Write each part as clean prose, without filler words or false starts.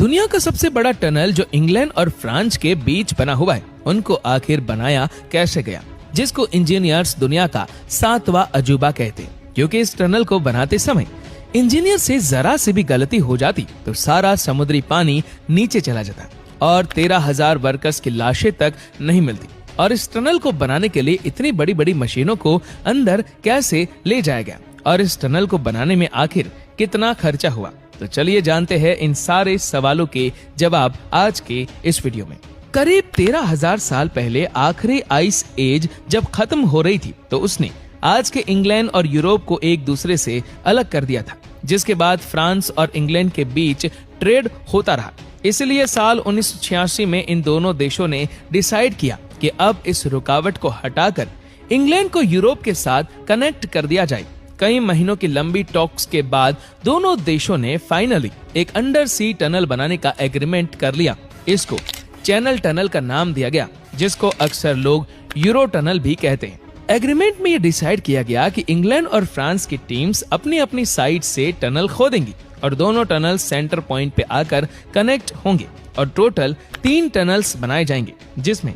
दुनिया का सबसे बड़ा टनल जो इंग्लैंड और फ्रांस के बीच बना हुआ है, उनको आखिर बनाया कैसे गया, जिसको इंजीनियर्स दुनिया का 7वां अजूबा कहते हैं। क्योंकि इस टनल को बनाते समय इंजीनियर से जरा सी भी गलती हो जाती तो सारा समुद्री पानी नीचे चला जाता और 13,000 वर्कर्स की लाशें तक नहीं मिलती। और इस टनल को बनाने के लिए इतनी बड़ी बड़ी मशीनों को अंदर कैसे ले जाया गया और इस टनल को बनाने में आखिर कितना खर्चा हुआ, तो चलिए जानते हैं इन सारे सवालों के जवाब आज के इस वीडियो में। करीब 13,000 साल पहले आखिरी आइस एज जब खत्म हो रही थी तो उसने आज के इंग्लैंड और यूरोप को एक दूसरे से अलग कर दिया था, जिसके बाद फ्रांस और इंग्लैंड के बीच ट्रेड होता रहा। इसलिए साल 1986 में इन दोनों देशों ने डिसाइड किया कि अब इस रुकावट को हटाकर इंग्लैंड को यूरोप के साथ कनेक्ट कर दिया जाए। कई महीनों की लंबी टॉक्स के बाद दोनों देशों ने फाइनली एक अंडर सी टनल बनाने का एग्रीमेंट कर लिया। इसको चैनल टनल का नाम दिया गया, जिसको अक्सर लोग यूरो टनल भी कहते हैं। एग्रीमेंट में ये डिसाइड किया गया कि इंग्लैंड और फ्रांस की टीम्स अपनी अपनी साइड से टनल खोदेंगी और दोनों टनल सेंटर पॉइंट पे आकर कनेक्ट होंगे और टोटल 3 टनल्स बनाए जाएंगे, जिसमें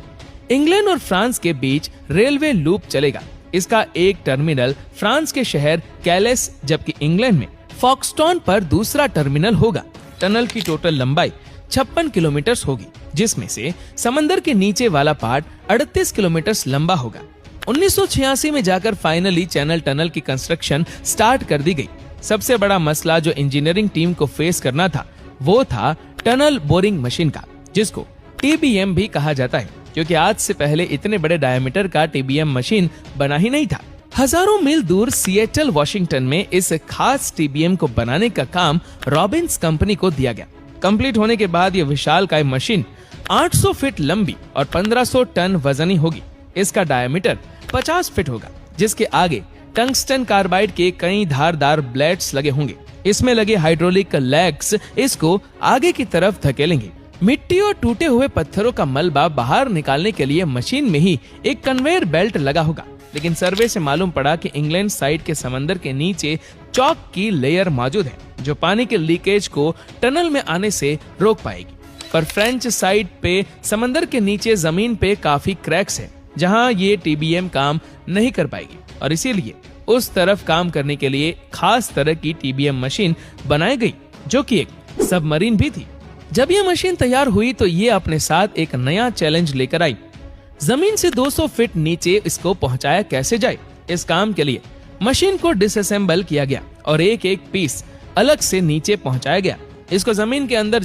इंग्लैंड और फ्रांस के बीच रेलवे लूप चलेगा। इसका एक टर्मिनल फ्रांस के शहर कैलेस जबकि इंग्लैंड में फॉक्सटॉन पर दूसरा टर्मिनल होगा। टनल की टोटल लंबाई 56 किलोमीटर होगी, जिसमें से समंदर के नीचे वाला पार्ट 38 किलोमीटर लंबा होगा। 1986 में जाकर फाइनली चैनल टनल की कंस्ट्रक्शन स्टार्ट कर दी गई। सबसे बड़ा मसला जो इंजीनियरिंग टीम को फेस करना था वो था टनल बोरिंग मशीन का, जिसको TBM भी कहा जाता है, क्योंकि आज से पहले इतने बड़े डायमीटर का TBM मशीन बना ही नहीं था। हजारों मील दूर सिएटल वॉशिंगटन में इस खास TBM को बनाने का काम रॉबिन्स कंपनी को दिया गया। कंप्लीट होने के बाद ये विशालकाय मशीन 800 फीट लंबी और 1500 टन वजनी होगी। इसका डायमीटर 50 फीट होगा, जिसके आगे टंगस्टन कार्बाइड के कई धारदार ब्लेड्स लगे होंगे। इसमें लगे हाइड्रोलिक लेग्स इसको आगे की तरफ धकेलेंगे। मिट्टी और टूटे हुए पत्थरों का मलबा बाहर निकालने के लिए मशीन में ही एक कन्वेयर बेल्ट लगा होगा। लेकिन सर्वे से मालूम पड़ा कि इंग्लैंड साइड के समंदर के नीचे चॉक की लेयर मौजूद है, जो पानी के लीकेज को टनल में आने से रोक पाएगी। पर फ्रेंच साइड पे समंदर के नीचे जमीन पे काफी क्रैक्स है, जहां ये TBM काम नहीं कर पाएगी और इसीलिए उस तरफ काम करने के लिए खास तरह की TBM मशीन बनाई गई, जो कि एक सबमरीन भी थी। जब ये मशीन तैयार हुई तो ये अपने साथ एक नया चैलेंज लेकर आई। जमीन से 200 फीट नीचे इसको पहुंचाया कैसे जाए। इस काम के लिए मशीन को डिसअसेंबल किया गया और एक एक पीस अलग से नीचे पहुंचाया गया। इसको जमीन के अंदर